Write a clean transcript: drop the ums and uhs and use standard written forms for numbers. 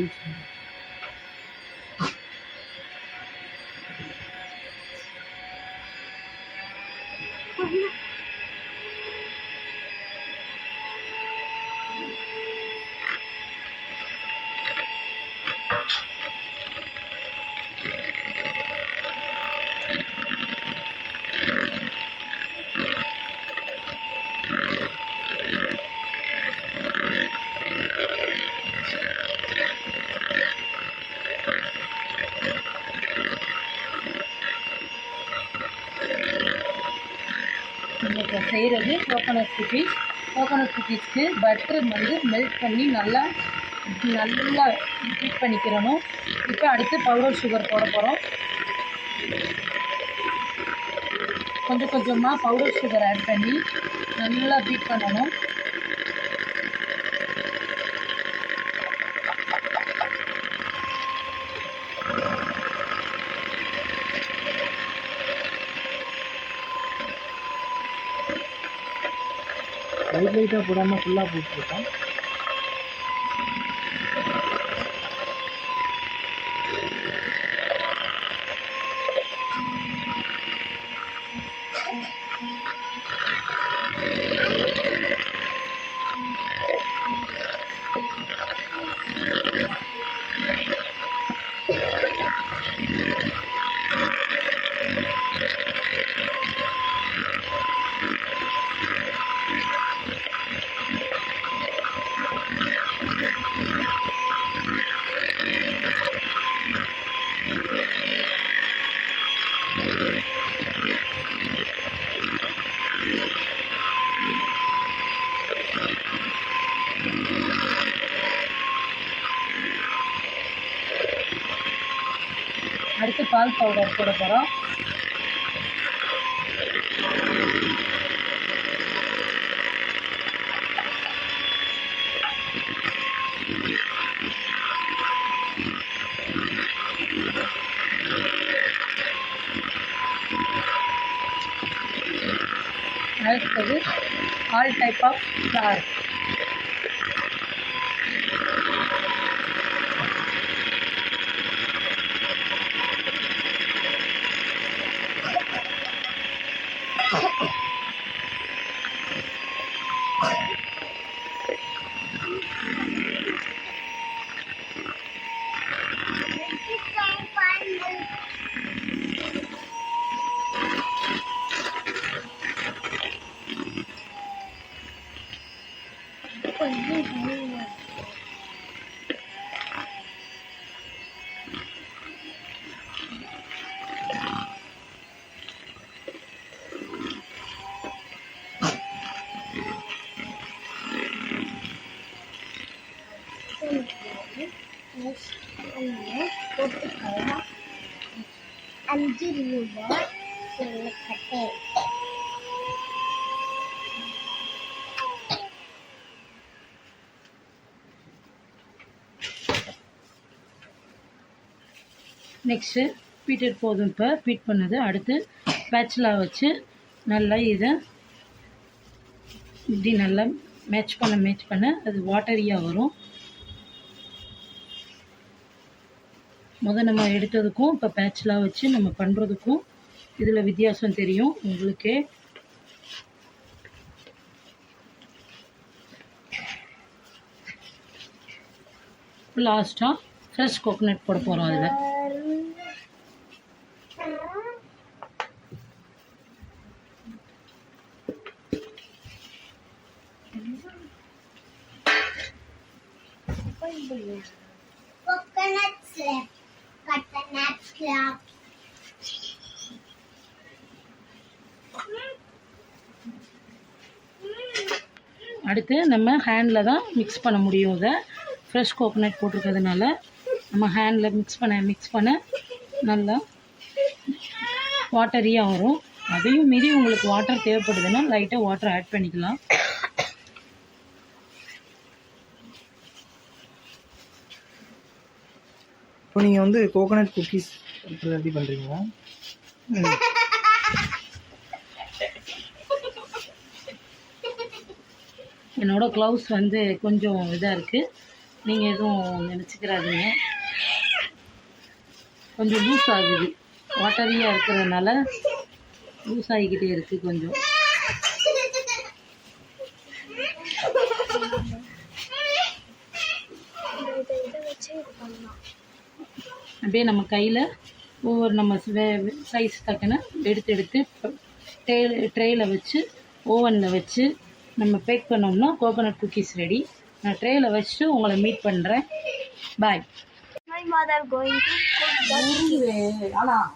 இன்றைக்கி செய்கிறது coconut cookies. Coconut குக்கீஸ்க்கு butter வந்து மெல்ட் பண்ணி நல்லா ஹீட் பண்ணிக்கிறணும். இப்போ அடுத்து பவுடர் சுகர் போட போகிறோம். கொஞ்சம் கொஞ்சமாக பவுடர் சுகர் ஆட் பண்ணி நல்லா பீட் பண்ணணும். லைட்டாக போடாமல் ஃபுல்லாக போட்டுருக்கோம். அடுத்து பால் பவுடர் போட போகிறோம். அடுத்தது ஆல் டைப் ஆஃப் ஃப்ளவர். அஞ்சு ரூபாய் சொல்லக்கட்டை. நெக்ஸ்ட்டு பீட்டர் போதும். இப்போ பீட் பண்ணது அடுத்து பேட்சில் வச்சு நல்லா இதை இப்படி நல்லா மேட்ச் பண்ண அது வாட்டரியாக வரும். நம்ம எடுத்ததுக்கும் இப்போ பேட்சில் வச்சு நம்ம பண்ணுறதுக்கும் இதில் வித்தியாசம் தெரியும் உங்களுக்கே. லாஸ்ட்டாக ஃப்ரெஷ் கோகோனட் போட போகிறோம். அதில் coconut slab, coconut slab. அடுத்து நம்ம ஹேண்டில் தான் மிக்ஸ் பண்ண முடியும். இதை ஃப்ரெஷ் கோகோனட் போட்டிருக்கிறதுனால நம்ம ஹேண்டில் மிக்ஸ் பண்ண நல்லா வாட்டரியாக வரும். அதையும் மீறி உங்களுக்கு வாட்டர் தேவைப்படுதுன்னா லைட்டாக வாட்டர் ஆட் பண்ணிக்கலாம். இப்போ நீங்கள் வந்து கோகோனட் குக்கீஸ் ரெடி பண்ணுறீங்களா? என்னோடய க்ளவுஸ் வந்து கொஞ்சம் இதாக இருக்குது, நீங்கள் எதுவும் நினச்சிக்கிறாதீங்க. கொஞ்சம் லூஸ் ஆகுது, வாட்டரியாக இருக்கிறதுனால லூஸ் ஆகிக்கிட்டே இருக்குது கொஞ்சம். அப்படியே நம்ம கையில் ஒவ்வொரு நம்ம சைஸ் தக்கன எடுத்து ட்ரேயில் வச்சு ஓவனில் வச்சு நம்ம பேக் பண்ணோம்னா கோகோனட் குக்கீஸ் ரெடி. நான் ட்ரேயில் வச்சு உங்களை மீட் பண்ணுறேன். பாய். My mother going to cook the ஆனால்